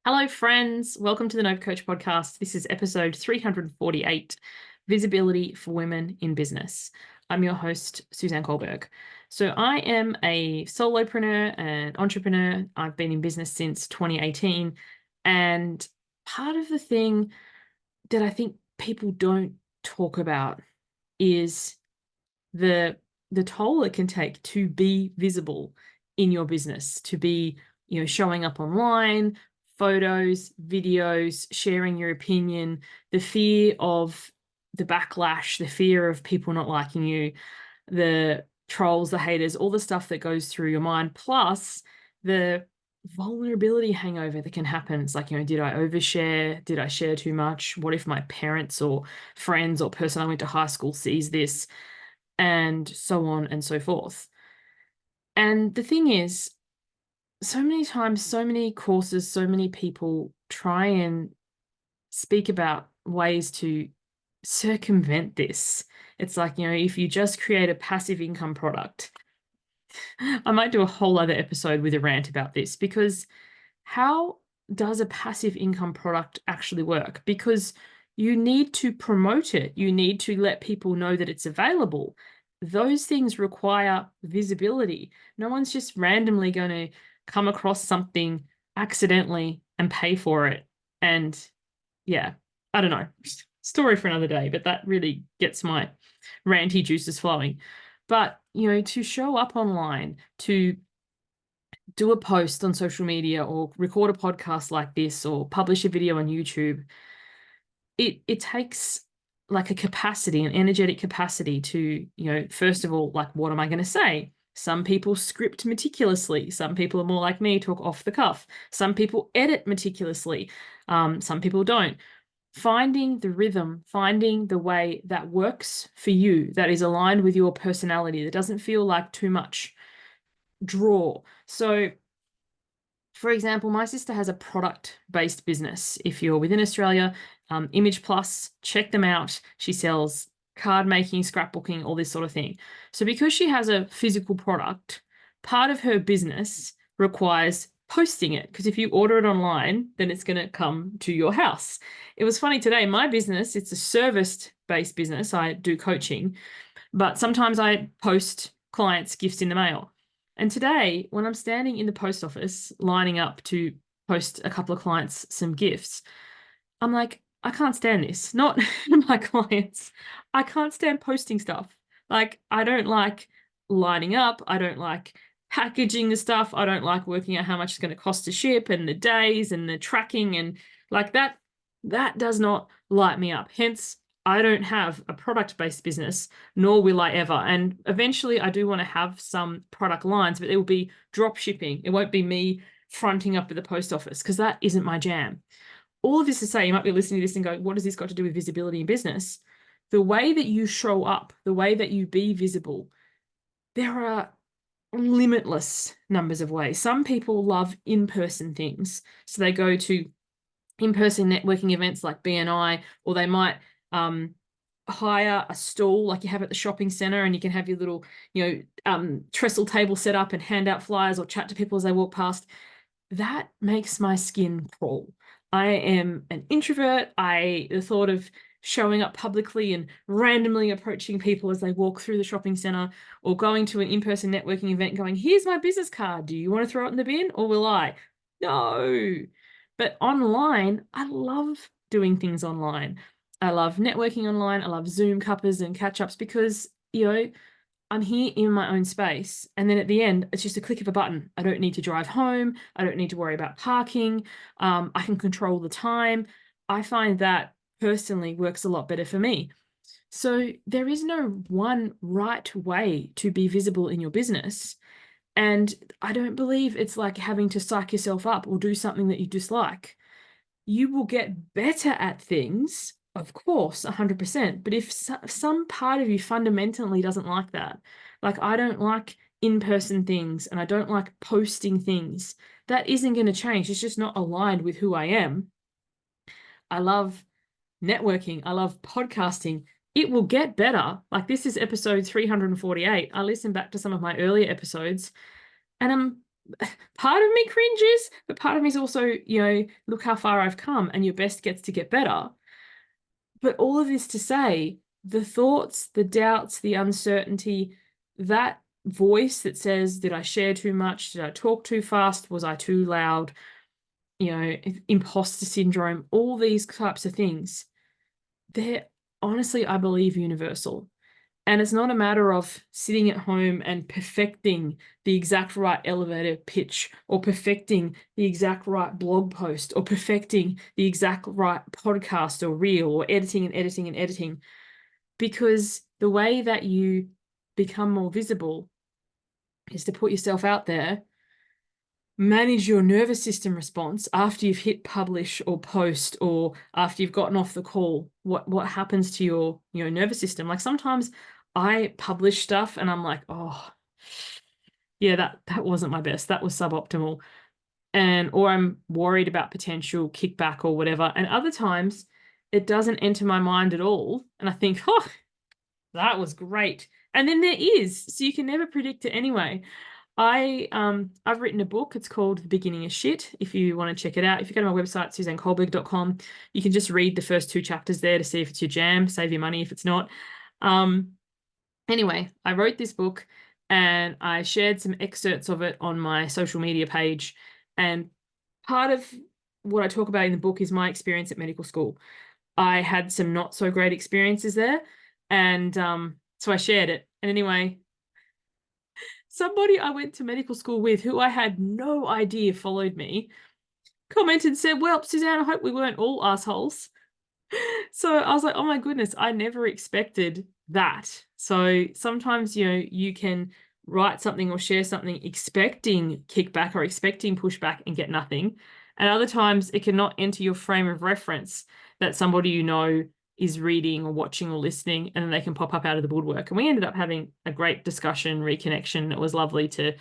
Hello, friends. Welcome to the Nova Coach podcast. This is episode 348, Visibility for Women in Business. I'm your host, Suzanne Kohlberg. So I am a solopreneur and entrepreneur. I've been in business since 2018. And part of the thing that I think people don't talk about is the toll it can take to be visible in your business, to be, showing up online, photos, videos, sharing your opinion, the fear of the backlash, the fear of people not liking you, the trolls, the haters, all the stuff that goes through your mind, plus the vulnerability hangover that can happen. It's like, did I overshare? Did I share too much? What if my parents or friends or person I went to high school sees this? And so on and so forth. And the thing is, so many times, so many courses, so many people try and speak about ways to circumvent this. It's like, if you just create a passive income product, I might do a whole other episode with a rant about this, because how does a passive income product actually work? Because you need to promote it. You need to let people know that it's available. Those things require visibility. No one's just randomly going to come across something accidentally and pay for it. And yeah, I don't know. Story for another day, but that really gets my ranty juices flowing. But, to show up online, to do a post on social media or record a podcast like this or publish a video on YouTube, it takes like a capacity, an energetic capacity to, first of all, like, what am I going to say? Some people script meticulously. Some people are more like me, talk off the cuff. Some people edit meticulously. Some people don't. Finding the rhythm, finding the way that works for you, that is aligned with your personality, that doesn't feel like too much draw. So, for example, my sister has a product-based business. If you're within Australia, Image Plus, check them out. She sells card making, scrapbooking, all this sort of thing. So because she has a physical product, part of her business requires posting it, because if you order it online, then it's going to come to your house. It was funny today, my business, it's a service-based business. I do coaching, but sometimes I post clients' gifts in the mail. And today, when I'm standing in the post office lining up to post a couple of clients some gifts, I'm like, I can't stand this. Not my clients. I can't stand posting stuff. Like, I don't like lining up. I don't like packaging the stuff. I don't like working out how much it's going to cost to ship and the days and the tracking and like that. That does not light me up. Hence, I don't have a product-based business, nor will I ever. And eventually I do want to have some product lines, but it will be drop shipping. It won't be me fronting up at the post office, because that isn't my jam. All of this to say, you might be listening to this and go, what has this got to do with visibility in business? The way that you show up, the way that you be visible, there are limitless numbers of ways. Some people love in-person things. So they go to in-person networking events like BNI, or they might hire a stall like you have at the shopping center, and you can have your little, trestle table set up and hand out flyers or chat to people as they walk past. That makes my skin crawl. I am an introvert. The thought of showing up publicly and randomly approaching people as they walk through the shopping center, or going to an in-person networking event going, here's my business card. Do you want to throw it in the bin, or will I? No. But online, I love doing things online. I love networking online. I love Zoom cuppers and catch-ups, because, I'm here in my own space. And then at the end, it's just a click of a button. I don't need to drive home. I don't need to worry about parking. I can control the time. I find that personally works a lot better for me. So there is no one right way to be visible in your business. And I don't believe it's like having to psych yourself up or do something that you dislike. You will get better at things, of course, 100%. But if some part of you fundamentally doesn't like that, like I don't like in-person things and I don't like posting things, that isn't going to change. It's just not aligned with who I am. I love networking. I love podcasting. It will get better. Like, this is episode 348. I listened back to some of my earlier episodes, and I'm part of me cringes, but part of me is also, look how far I've come, and your best gets to get better. But all of this to say, the thoughts, the doubts, the uncertainty, that voice that says, did I share too much? Did I talk too fast? Was I too loud? Imposter syndrome, all these types of things, they're honestly, I believe, universal. And it's not a matter of sitting at home and perfecting the exact right elevator pitch, or perfecting the exact right blog post, or perfecting the exact right podcast or reel, or editing and editing and editing. Because the way that you become more visible is to put yourself out there, manage your nervous system response after you've hit publish or post, or after you've gotten off the call. What happens to your nervous system? Like, sometimes I publish stuff and I'm like, oh yeah, that wasn't my best, that was suboptimal, or I'm worried about potential kickback or whatever. And other times it doesn't enter my mind at all, and I think, oh, that was great. And then there is, so you can never predict it anyway. I've written a book. It's called The Beginning of Shit. If you want to check it out, if you go to my website, suzannekolberg.com, you can just read the first 2 chapters there to see if it's your jam, save your money if it's not. Anyway, I wrote this book and I shared some excerpts of it on my social media page. And part of what I talk about in the book is my experience at medical school. I had some not so great experiences there. And so I shared it. And anyway, somebody I went to medical school with, who I had no idea followed me, commented and said, well, Suzanne, I hope we weren't all assholes. So I was like, oh my goodness, I never expected that. So sometimes, you can write something or share something expecting kickback or expecting pushback and get nothing. And other times it cannot enter your frame of reference that somebody is reading or watching or listening, and then they can pop up out of the woodwork. And we ended up having a great discussion, reconnection. It was lovely to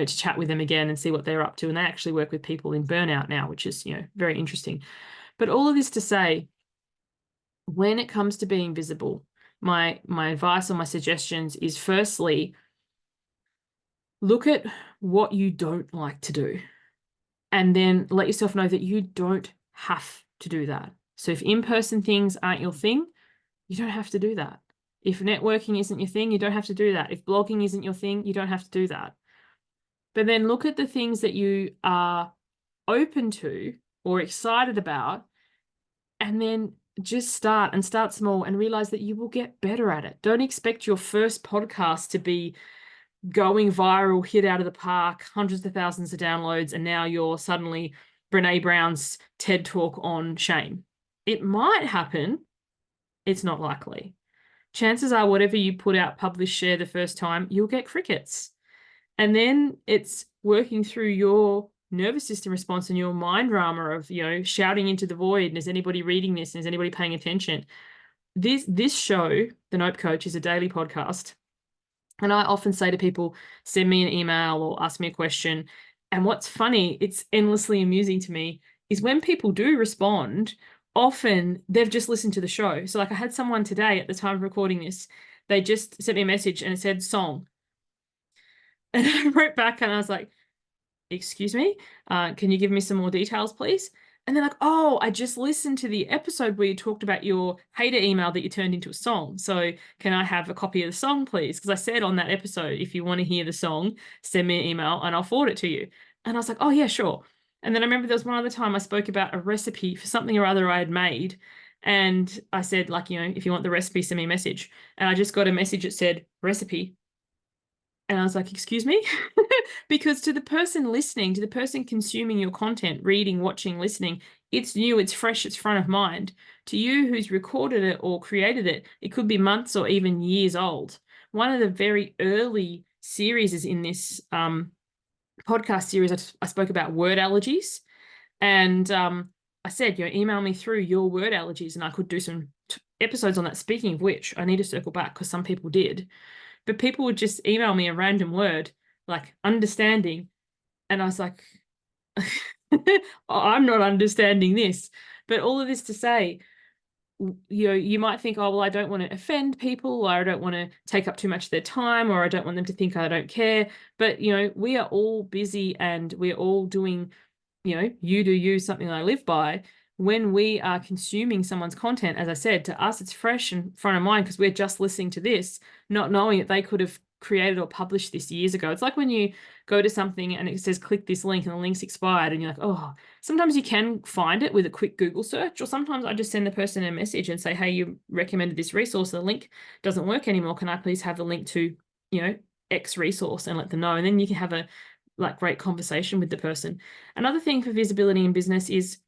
chat with them again and see what they're up to. And they actually work with people in burnout now, which is, very interesting. But all of this to say, when it comes to being visible, my advice or my suggestions is, firstly, look at what you don't like to do, and then let yourself know that you don't have to do that. So if in-person things aren't your thing, you don't have to do that. If networking isn't your thing, you don't have to do that. If blogging isn't your thing, you don't have to do that. But then look at the things that you are open to or excited about, and then just start small and realize that you will get better at it. Don't expect your first podcast to be going viral, hit out of the park, hundreds of thousands of downloads, and now you're suddenly Brene Brown's TED Talk on shame. It might happen. It's not likely. Chances are whatever you put out, publish, share the first time, you'll get crickets. And then it's working through your nervous system response and your mind drama of, shouting into the void. And is anybody reading this? And is anybody paying attention? This show, The Nope Coach, is a daily podcast. And I often say to people, send me an email or ask me a question. And what's funny, it's endlessly amusing to me, is when people do respond, often they've just listened to the show. So like, I had someone today at the time of recording this, they just sent me a message and it said song. And I wrote back and I was like, excuse me, can you give me some more details, please? And they're like, oh, I just listened to the episode where you talked about your hater email that you turned into a song. So can I have a copy of the song, please? Because I said on that episode, if you want to hear the song, send me an email and I'll forward it to you. And I was like, oh yeah, sure. And then I remember there was one other time I spoke about a recipe for something or other I had made. And I said, like, if you want the recipe, send me a message. And I just got a message that said recipe. And I was like, excuse me? Because to the person listening, to the person consuming your content, reading, watching, listening, it's new, it's fresh, it's front of mind. To you who's recorded it or created it, it could be months or even years old. One of the very early series is in this podcast series, I spoke about word allergies. And I said, email me through your word allergies, and I could do some episodes on that. Speaking of which, I need to circle back because some people did. But people would just email me a random word, like understanding. And I was like, I'm not understanding this. But all of this to say, you might think, oh, well, I don't want to offend people, or I don't want to take up too much of their time, or I don't want them to think I don't care. But, we are all busy and we're all doing, you do you, something I live by. When we are consuming someone's content, as I said, to us, it's fresh and front of mind because we're just listening to this, not knowing that they could have created or published this years ago. It's like when you go to something and it says, click this link, and the link's expired, and you're like, oh, sometimes you can find it with a quick Google search, or sometimes I just send the person a message and say, hey, you recommended this resource, the link doesn't work anymore. Can I please have the link to, X resource, and let them know? And then you can have a great conversation with the person. Another thing for visibility in business is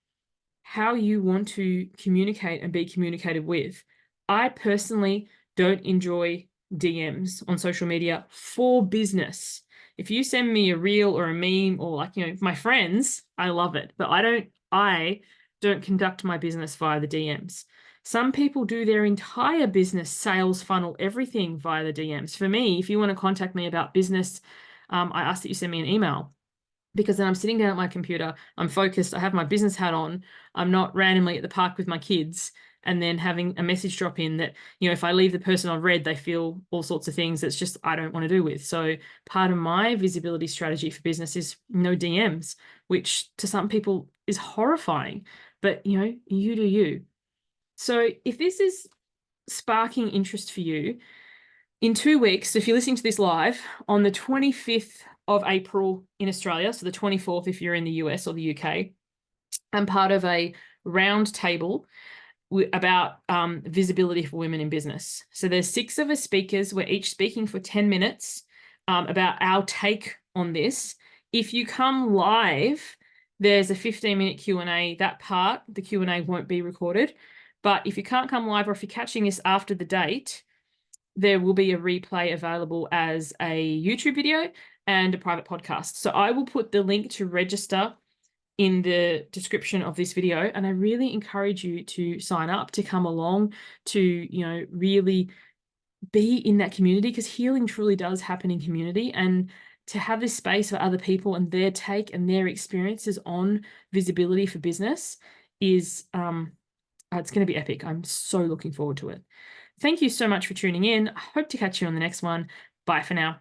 how you want to communicate and be communicated with. I personally don't enjoy DMs on social media for business. If you send me a reel or a meme, or my friends, I love it, but I don't conduct my business via the DMs. Some people do their entire business sales funnel, everything via the DMs. For me, if you want to contact me about business, I ask that you send me an email, because then I'm sitting down at my computer, I'm focused, I have my business hat on, I'm not randomly at the park with my kids and then having a message drop in that, if I leave the person on read, they feel all sorts of things that's just I don't want to do with. So part of my visibility strategy for business is no DMs, which to some people is horrifying, but you do you. So if this is sparking interest for you, in 2 weeks, if you're listening to this live, on the 25th of April in Australia, so the 24th if you're in the US or the UK, I'm part of a round table about visibility for women in business. So there's 6 of us speakers. We're each speaking for 10 minutes about our take on this. If you come live, there's a 15-minute Q&A. That part, the Q&A won't be recorded. But if you can't come live, or if you're catching this after the date, there will be a replay available as a YouTube video and a private podcast. So I will put the link to register in the description of this video. And I really encourage you to sign up, to come along, to, really be in that community, because healing truly does happen in community. And to have this space for other people and their take and their experiences on visibility for business is, it's going to be epic. I'm so looking forward to it. Thank you so much for tuning in. I hope to catch you on the next one. Bye for now.